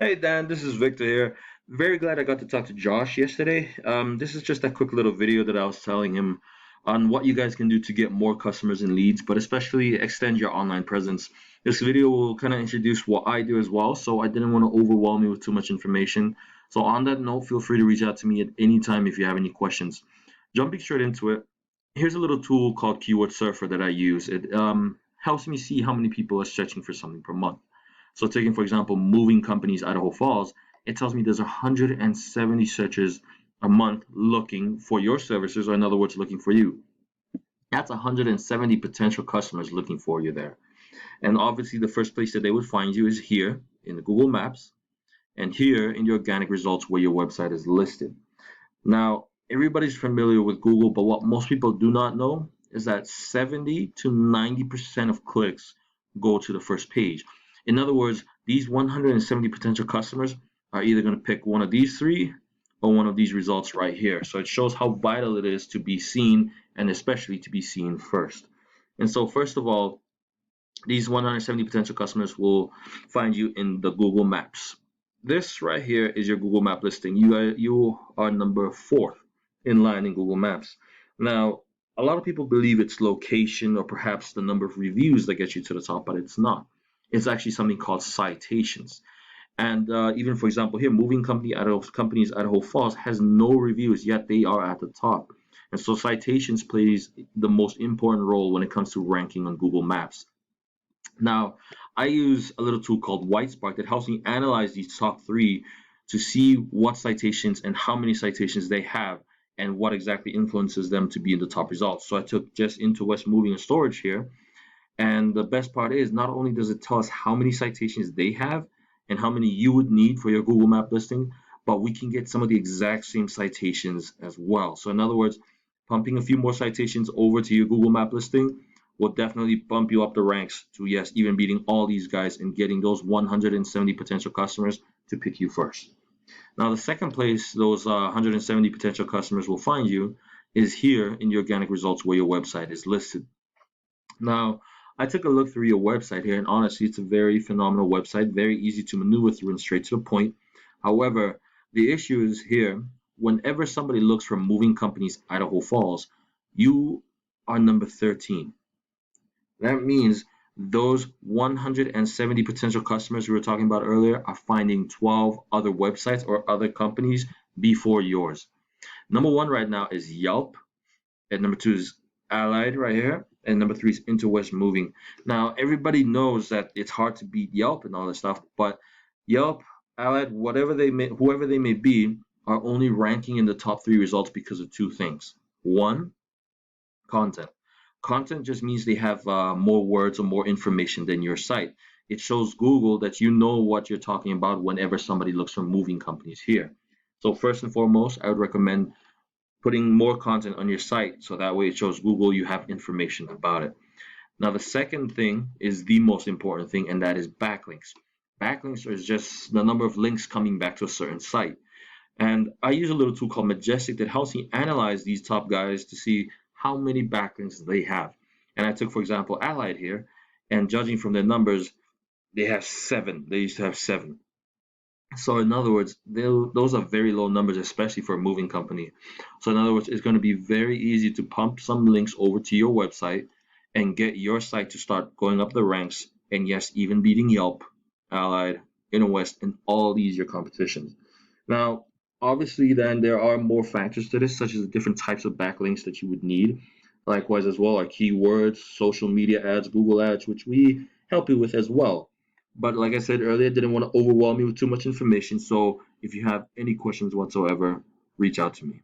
Hey Dan, this is Victor here. Very glad I got to talk to Josh yesterday. This is just a quick little video that I was telling him on what you guys can do to get more customers and leads, but especially extend your online presence. This video will kind of introduce what I do as well, so I didn't want to overwhelm you with too much information. So on that note, feel free to reach out to me at any time if you have any questions. Jumping straight into it, here's a little tool called Keyword Surfer that I use. It helps me see how many people are searching for something per month. So taking, for example, moving companies Idaho Falls, it tells me there's 170 searches a month looking for your services, or in other words, looking for you. That's 170 potential customers looking for you there. And obviously, the first place that they would find you is here in the Google Maps and here in the organic results where your website is listed. Now, everybody's familiar with Google, but what most people do not know is that 70 to 90% of clicks go to the first page. In other words, these 170 potential customers are either going to pick one of these three or one of these results right here. So it shows how vital it is to be seen and especially to be seen first. And so first of all, these 170 potential customers will find you in the Google Maps. This right here is your Google Map listing. You are number 4 in line in Google Maps. Now, a lot of people believe it's location or perhaps the number of reviews that get you to the top, but it's not. It's actually something called citations. And even for example here, moving companies Idaho Falls has no reviews, yet they are at the top. And so citations plays the most important role when it comes to ranking on Google Maps. Now, I use a little tool called Whitespark that helps me analyze these top 3 to see what citations and how many citations they have and what exactly influences them to be in the top results. So I took just into West Moving and Storage here, and the best part is not only does it tell us how many citations they have and how many you would need for your Google Map listing, but we can get some of the exact same citations as well. So in other words, pumping a few more citations over to your Google Map listing will definitely bump you up the ranks to, yes, even beating all these guys and getting those 170 potential customers to pick you first. Now, the second place those 170 potential customers will find you is here in the organic results where your website is listed. Now, I took a look through your website here, and honestly, it's a very phenomenal website, very easy to maneuver through and straight to the point. However, the issue is here, whenever somebody looks for moving companies Idaho Falls, you are number 13. That means those 170 potential customers we were talking about earlier are finding 12 other websites or other companies before yours. Number 1 right now is Yelp, and number 2 is Allied right here, and number 3 is Interwest Moving. Now, everybody knows that it's hard to beat Yelp and all this stuff, but Yelp, Allied, whoever they may be, are only ranking in the top 3 results because of 2 things. 1, content. Content just means they have more words or more information than your site. It shows Google that you know what you're talking about whenever somebody looks for moving companies here. So first and foremost, I would recommend putting more content on your site so that way it shows Google you have information about it. Now, the second thing is the most important thing, and that is backlinks. Backlinks is just the number of links coming back to a certain site. And I use a little tool called Majestic that helps me analyze these top guys to see how many backlinks they have. And I took, for example, Allied here, and judging from their numbers, they have 7. They used to have 7. So in other words, those are very low numbers, especially for a moving company. So in other words, it's going to be very easy to pump some links over to your website and get your site to start going up the ranks, and yes, even beating Yelp, Allied, InterWest, and all these your competitions. Now, obviously, then there are more factors to this, such as the different types of backlinks that you would need. Likewise, as well, are keywords, social media ads, Google ads, which we help you with as well. But like I said earlier, I didn't want to overwhelm you with too much information. So if you have any questions whatsoever, reach out to me.